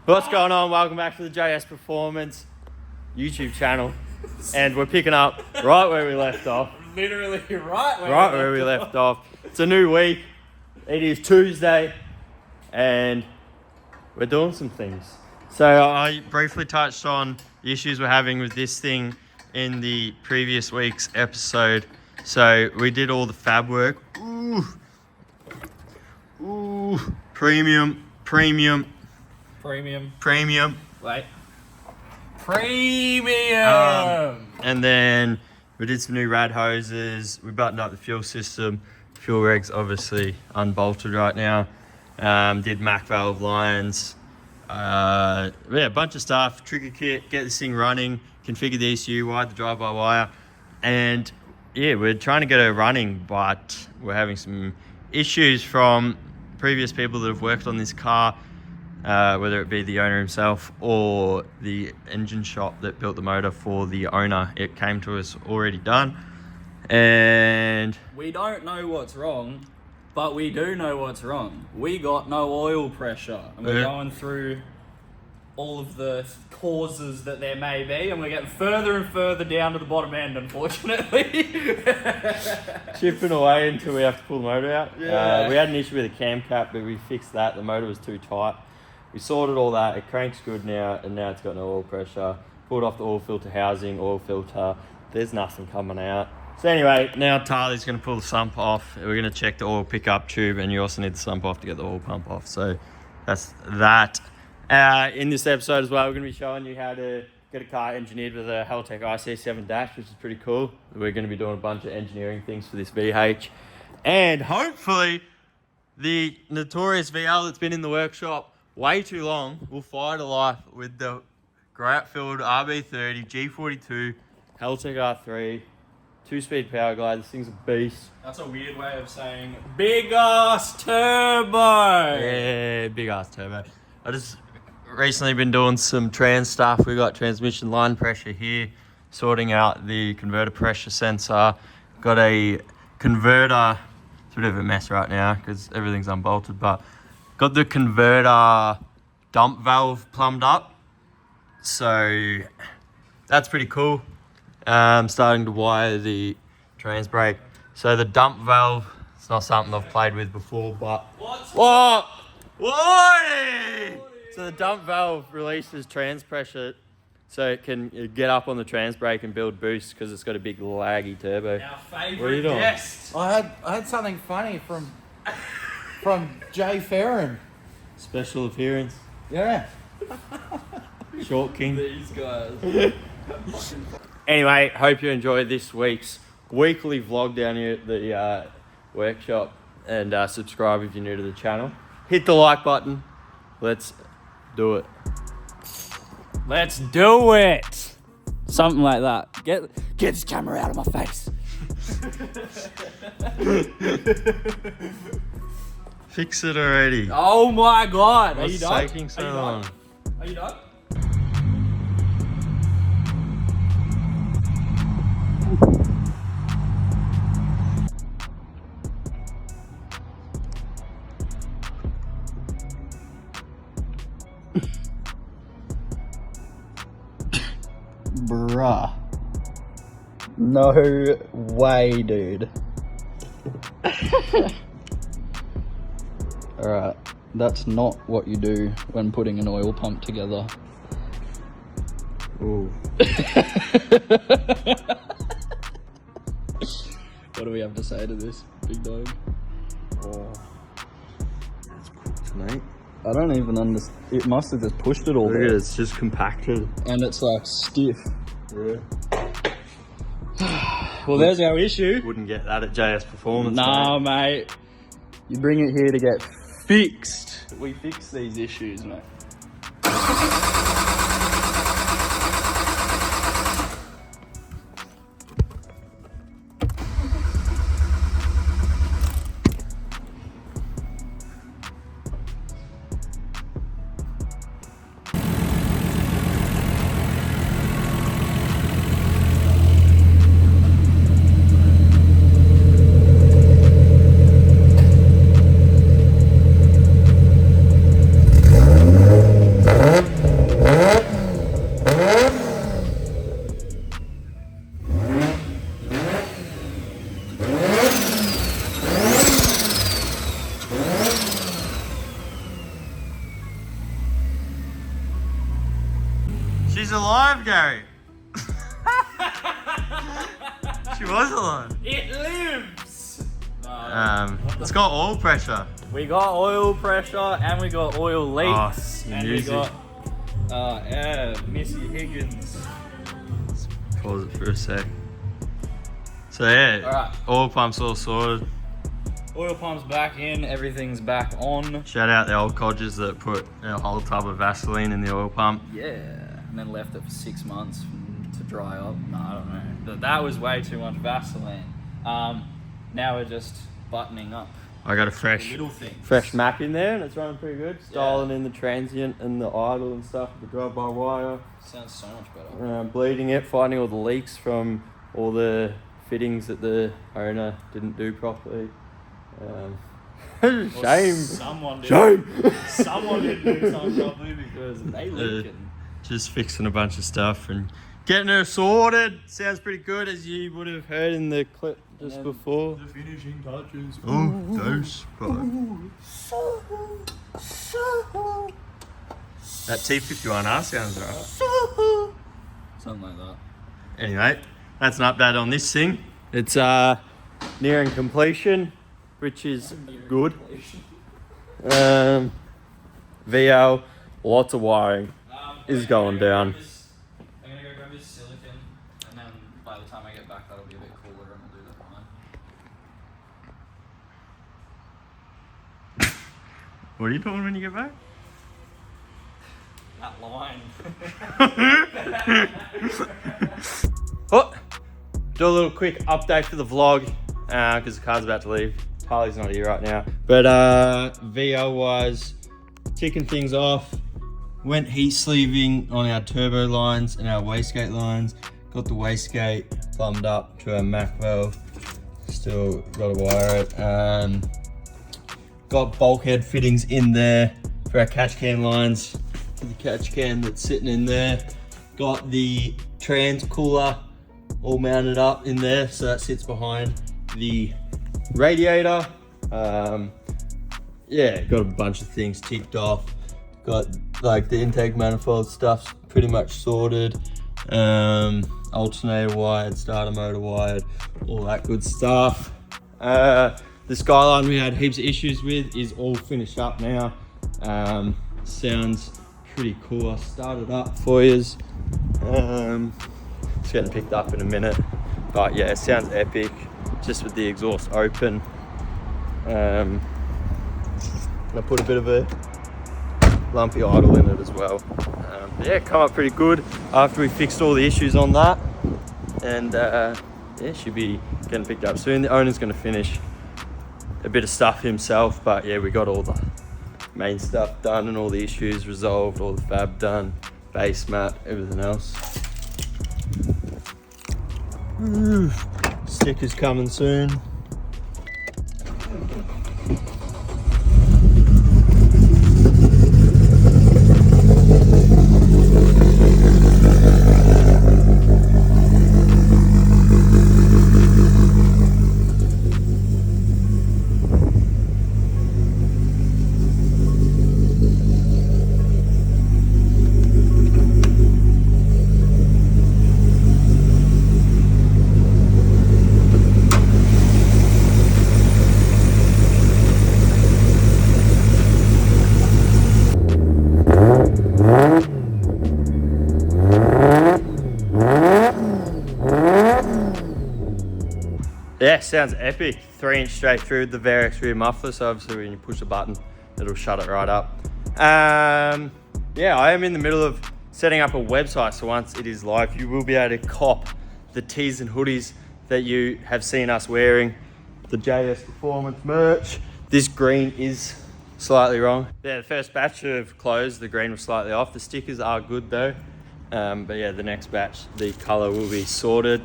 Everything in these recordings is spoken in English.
What's going on? Welcome back to the JS Performance YouTube channel. And we're picking up right where we left off. Literally right where we left off. It's a new week. It is Tuesday. And we're doing some things. So I briefly touched on the issues we're having with this thing in the previous week's episode. So we did all the fab work. Ooh. Premium. Wait. Premium. And then we did some new rad hoses. We buttoned up the fuel system. Fuel reg's obviously unbolted right now. Did Mac valve lines. A bunch of stuff. Trigger kit. Get this thing running. Configure the ECU. Wired the drive-by-wire. And yeah, we're trying to get it running, but we're having some issues from previous people that have worked on this car. Whether it be the owner himself or the engine shop that built the motor for the owner. It came to us already done. And we don't know what's wrong, but we do know what's wrong. We got no oil pressure. And we're going through all of the causes that there may be, and we're getting further and further down to the bottom end, unfortunately. Chipping away until we have to pull the motor out. Yeah. We had an issue with the cam cap, but we fixed that. The motor was too tight. We sorted all that. It cranks good now, and now it's got no oil pressure. Pulled off the oil filter housing, oil filter. There's nothing coming out. So anyway, now Charlie's going to pull the sump off. We're going to check the oil pickup tube, and you also need the sump off to get the oil pump off. So that's that. In this episode as well, we're going to be showing you how to get a car engineered with a Haltech IC7 dash, which is pretty cool. We're going to be doing a bunch of engineering things for this VH. And hopefully, the notorious VL that's been in the workshop way too long will fire to life with the Grout-filled RB30 G42 Haltech R3 2-speed power glide. This thing's a beast. That's a weird way of saying big ass turbo. Yeah, big ass turbo. I just recently been doing some trans stuff. We got transmission line pressure here, sorting out the converter pressure sensor. Got a converter. It's a bit of a mess right now because everything's unbolted, but got the converter dump valve plumbed up. So that's pretty cool. Starting to wire the trans brake. So the dump valve, it's not something I've played with before, but what? So the dump valve releases trans pressure so it can get up on the trans brake and build boost because it's got a big laggy turbo. Our favourite guest. I had something funny from Jay Farron. Special appearance. Yeah. Short King. These guys. Anyway, hope you enjoyed this week's weekly vlog down here at the workshop, and subscribe if you're new to the channel. Hit the like button. Let's do it. Let's do it. Something like that. Get this camera out of my face. Fix it already. Oh my god. What's Are you done? taking so long? Are you done? Bruh. No way, dude. Alright, that's not what you do when putting an oil pump together. Ooh. What do we have to say to this, big dog? Oh, that's cooked, mate. I don't even understand. It must have just pushed it all Look at there. it, it's just compacted. And it's like stiff. Yeah. Well, there's our issue. Wouldn't get that at JS Performance. Nah, mate. You bring it here to get fixed. We fix these issues, mate. She's alive, Gary. She was alive. It lives! It's got oil pressure. We got oil pressure and we got oil leaks. Oh, and music. we got Missy Higgins. Let's pause it for a sec. So yeah, Alright. oil pump's all sorted. Oil pump's back in, everything's back on. Shout out the old codgers that put a whole tub of Vaseline in the oil pump. Yeah, and then left it for 6 months to dry up. No, I don't know. That was way too much Vaseline. Now we're just buttoning up. I got a fresh map in there and it's running pretty good. Styling in the transient and the idle and stuff, the drive-by-wire. Sounds so much better. Bleeding it, finding all the leaks from all the fittings that the owner didn't do properly. Shame. Someone did. Shame. Someone didn't do something properly because they leaking. Just fixing a bunch of stuff and getting her sorted. Sounds pretty good, as you would have heard in the clip just before. The finishing touches. Oh, those. That T51R sounds right. Something like that. Anyway, that's an update on this thing. It's nearing completion, which is good. VL, lots of wiring is going down. I'm gonna go grab this silicon, and then by the time I get back, that'll be a bit cooler, and we'll do that line. What are you doing when you get back? That line. Oh, do a little quick update for the vlog because the car's about to leave. Harley's not here right now. But VO wise, ticking things off. Went heat sleeving on our turbo lines and our wastegate lines. Got the wastegate plumbed up to our Mac valve. Still got to wire it. Got bulkhead fittings in there for our catch can lines. For the catch can that's sitting in there. Got the trans cooler all mounted up in there, so that sits behind the radiator. Yeah, got a bunch of things ticked off. Got like the intake manifold stuff's pretty much sorted. Alternator wired, starter motor wired, all that good stuff. The Skyline we had heaps of issues with is all finished up now. Sounds pretty cool. I started up for yous. It's getting picked up in a minute, but yeah, it sounds epic just with the exhaust open. And I put a bit of a lumpy idle in it as well. But yeah, come up pretty good after we fixed all the issues on that, and yeah, should be getting picked up soon. The owner's going to finish a bit of stuff himself, but yeah, we got all the main stuff done and all the issues resolved, all the fab done, base mat, everything else. Stickers coming soon. Yeah, sounds epic. 3-inch straight through the Varex rear muffler, so obviously when you push the button, it'll shut it right up. Yeah, I am in the middle of setting up a website, so once it is live, you will be able to cop the tees and hoodies that you have seen us wearing, the JS Performance merch. This green is slightly wrong. Yeah, the first batch of clothes, the green was slightly off. The stickers are good though. But yeah, the next batch, the color will be sorted.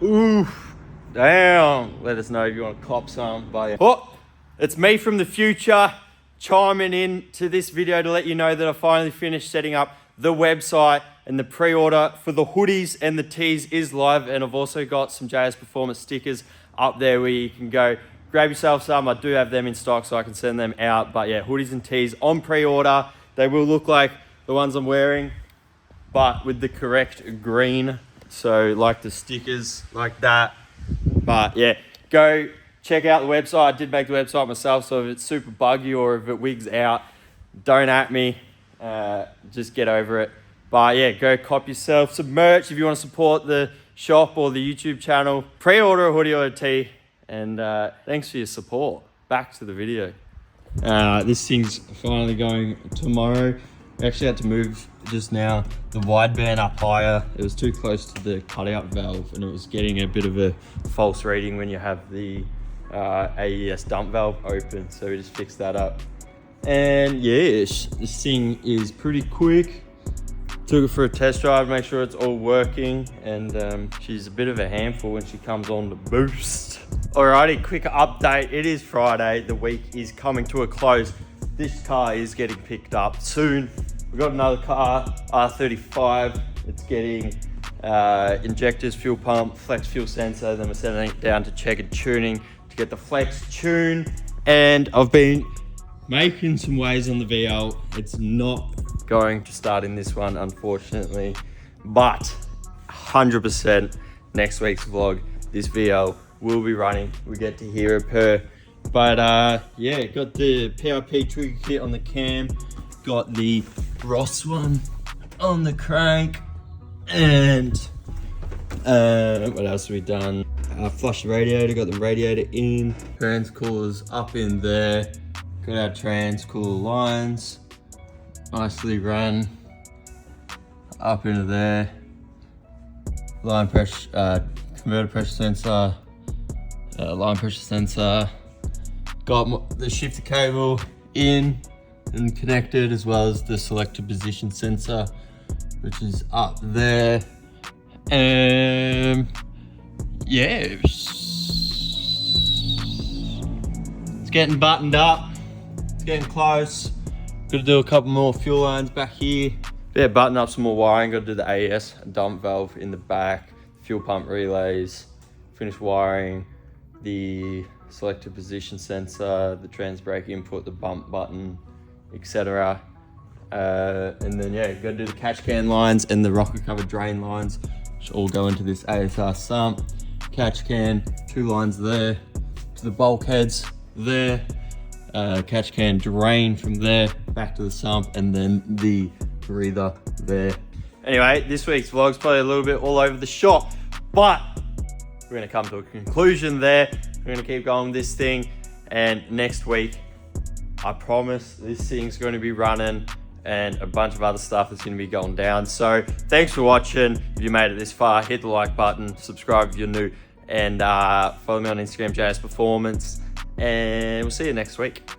Oof. Damn, let us know if you want to cop some. But oh, it's me from the future chiming in to this video to let you know that I finally finished setting up the website, and the pre-order for the hoodies and the tees is live, and I've also got some JS Performance stickers up there where you can go grab yourself some. I do have them in stock so I can send them out, but yeah, hoodies and tees on pre-order. They will look like the ones I'm wearing. but with the correct green. So like the stickers, like that. But yeah, go check out the website. I did make the website myself, so if it's super buggy or if it wigs out, don't at me. Just get over it. But yeah, go cop yourself some merch if you want to support the shop or the YouTube channel. Pre-order a hoodie or a tee. And thanks for your support. Back to the video. This thing's finally going tomorrow. I actually had to move just now the wideband up higher. It was too close to the cutout valve and it was getting a bit of a false reading when you have the AES dump valve open. So we just fixed that up. And yeah, this thing is pretty quick. Took it for a test drive, make sure it's all working. And she's a bit of a handful when she comes on the boost. Alrighty, quick update. It is Friday. The week is coming to a close. This car is getting picked up soon. We've got another car, R35. It's getting injectors, fuel pump, flex fuel sensor. Then we're sending it down to check and tuning to get the flex tune. And I've been making some waves on the VL. It's not going to start in this one, unfortunately. But 100% next week's vlog, this VL will be running. We get to hear it per. But yeah, got the PRP trigger kit on the cam, got the Ross one on the crank, and what else have we done? Flush the radiator, got the radiator in, trans coolers up in there, got our trans cooler lines, nicely run up into there, line pressure, converter pressure sensor, line pressure sensor, got the shifter cable in and connected, as well as the selector position sensor, which is up there. Yeah, it's getting buttoned up, it's getting close. Got to do a couple more fuel lines back here. Yeah, button up some more wiring. Got to do the AES dump valve in the back, fuel pump relays, finish wiring the selector position sensor, the trans brake input, the bump button, etc. And then yeah, got to do the catch can lines and the rocker cover drain lines, which all go into this ASR sump. Catch can, 2 lines there to the bulkheads there. Catch can drain from there back to the sump, and then the breather there. Anyway, this week's vlog's probably a little bit all over the shop, but we're gonna come to a conclusion there. We're gonna keep going with this thing, and next week, I promise this thing's gonna be running and a bunch of other stuff is gonna be going down. So thanks for watching. If you made it this far, hit the like button, subscribe if you're new, and follow me on Instagram, JS Performance, and we'll see you next week.